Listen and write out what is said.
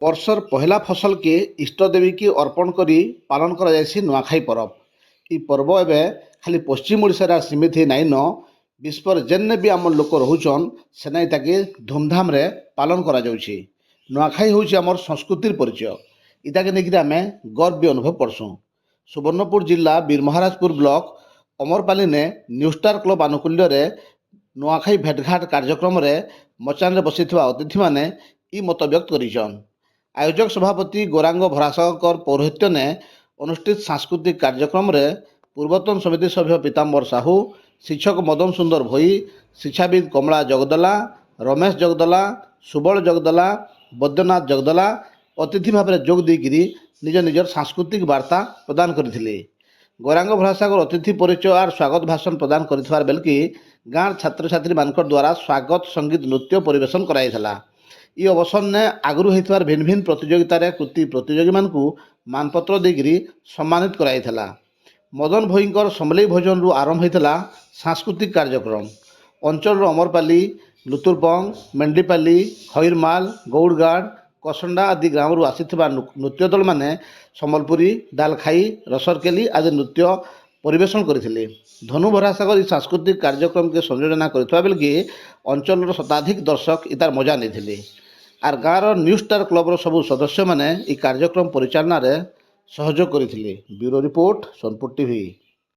ବର୍ଷର ପହିଲା ଫସଲକେ ଇଷ୍ଟଦେବୀକି ଅର୍ପଣ କରି ପାଳନ କରାଯାଏସି ନୂଆଖାଇ ପରବ। ଇ ପର୍ବ ଏବେ ଖାଲି ପଶ୍ଚିମ ଓଡ଼ିଶାରେ ସୀମିତ ହେଇ ନାଇଁନ, ବିଶ୍ୱର ଯେନ୍ନେ ବି ଆମର ଲୋକ ରହୁଛନ୍ ସେନେ ତାକେ ଧୁମଧାମରେ ପାଳନ କରାଯାଉଛି। ନୂଆଖାଇ ହେଉଛି ଆମର ସଂସ୍କୃତିର ପରିଚୟ। ଇଟାକେ ନେଇକିରି ଆମେ ଗର୍ବ ବି ଅନୁଭବ କରସୁଁ। ସୁବର୍ଣ୍ଣପୁର ଜିଲ୍ଲା ବୀରମହାରାଜପୁର ବ୍ଲକ ଅମରପାଲିନେ ନ୍ୟୁ ଷ୍ଟାର କ୍ଲବ ଆନୁକୂଲ୍ୟରେ ନୂଆଖାଇ ଭେଟଘାଟ କାର୍ଯ୍ୟକ୍ରମରେ ମଚାନରେ ବସିଥିବା ଅତିଥିମାନେ ଇ ମତ ବ୍ୟକ୍ତ କରିଛନ୍। ଆୟୋଜକ ସଭାପତି ଗୌରାଙ୍ଗ ଭରାସଙ୍କର ପୌରୋହିତ୍ୟନେ ଅନୁଷ୍ଠିତ ସାଂସ୍କୃତିକ କାର୍ଯ୍ୟକ୍ରମରେ ପୂର୍ବତନ ସମିତି ସଭ୍ୟ ପୀତାମ୍ବର ସାହୁ, ଶିକ୍ଷକ ମଦନ ସୁନ୍ଦର ଭୋଇ, ଶିକ୍ଷାବିତ କମଳା ଜଗଦଲା, ରମେଶ ଜଗଦଲା, ସୁବଳ ଜଗଦଲା, ବୈଦ୍ୟନାଥ ଜଗଦଲା ଅତିଥି ଭାବରେ ଯୋଗ ଦେଇକିରି ନିଜ ନିଜର ସାଂସ୍କୃତିକ ବାର୍ତ୍ତା ପ୍ରଦାନ କରିଥିଲେ। ଗୌରାଙ୍ଗ ଭରାସାଗର ଅତିଥି ପରିଚୟ ଆର୍ ସ୍ୱାଗତ ଭାଷଣ ପ୍ରଦାନ କରିଥିବାର ବେଲକି ଗାଁର ଛାତ୍ରଛାତ୍ରୀମାନଙ୍କର ଦ୍ୱାରା ସ୍ୱାଗତ ସଙ୍ଗୀତ ନୃତ୍ୟ ପରିବେଷଣ କରାଯାଇଥିଲା। ଇ ଅବସରରେ ଆଗରୁ ହେଇଥିବାର ଭିନ୍ନ ଭିନ୍ନ ପ୍ରତିଯୋଗିତାରେ କୃତି ପ୍ରତିଯୋଗୀମାନଙ୍କୁ ମାନପତ୍ର ଦେଇକିରି ସମ୍ମାନିତ କରାଯାଇଥିଲା। ମଦନ ଭୋଇଙ୍କର ସମଲେଇ ଭୋଜନରୁ ଆରମ୍ଭ ହୋଇଥିଲା ସାଂସ୍କୃତିକ କାର୍ଯ୍ୟକ୍ରମ। ଅଞ୍ଚଳର ଅମରପାଲି, ଲୁତୁରପଙ୍ଗ, ମେଣ୍ଡିପାଲି, ଖଇରମାଲ, ଗୌଡ଼ଗାଡ଼, କସଣ୍ଡା ଆଦି ଗ୍ରାମରୁ ଆସିଥିବା ନୃତ୍ୟଦଳମାନେ ସମ୍ବଲପୁରୀ, ଡାଲଖାଇ, ରସରକେଲି ଆଦି ନୃତ୍ୟ ପରିବେଷଣ କରିଥିଲେ। ଧନୁ ଭରାସାଗର ଏହି ସାଂସ୍କୃତିକ କାର୍ଯ୍ୟକ୍ରମକେ ସଂଯୋଜନା କରିଥିବା ବେଲକି ଅଞ୍ଚଳର ଶତାଧିକ ଦର୍ଶକ ଇତାର ମଜା ନେଇଥିଲେ। ଆର୍ ଗାଁର ନ୍ୟୁ ଷ୍ଟାର କ୍ଲବର ସବୁ ସଦସ୍ୟମାନେ ଏହି କାର୍ଯ୍ୟକ୍ରମ ପରିଚାଳନାରେ ସହଯୋଗ କରିଥିଲେ। Bureau report, Sonepur TV.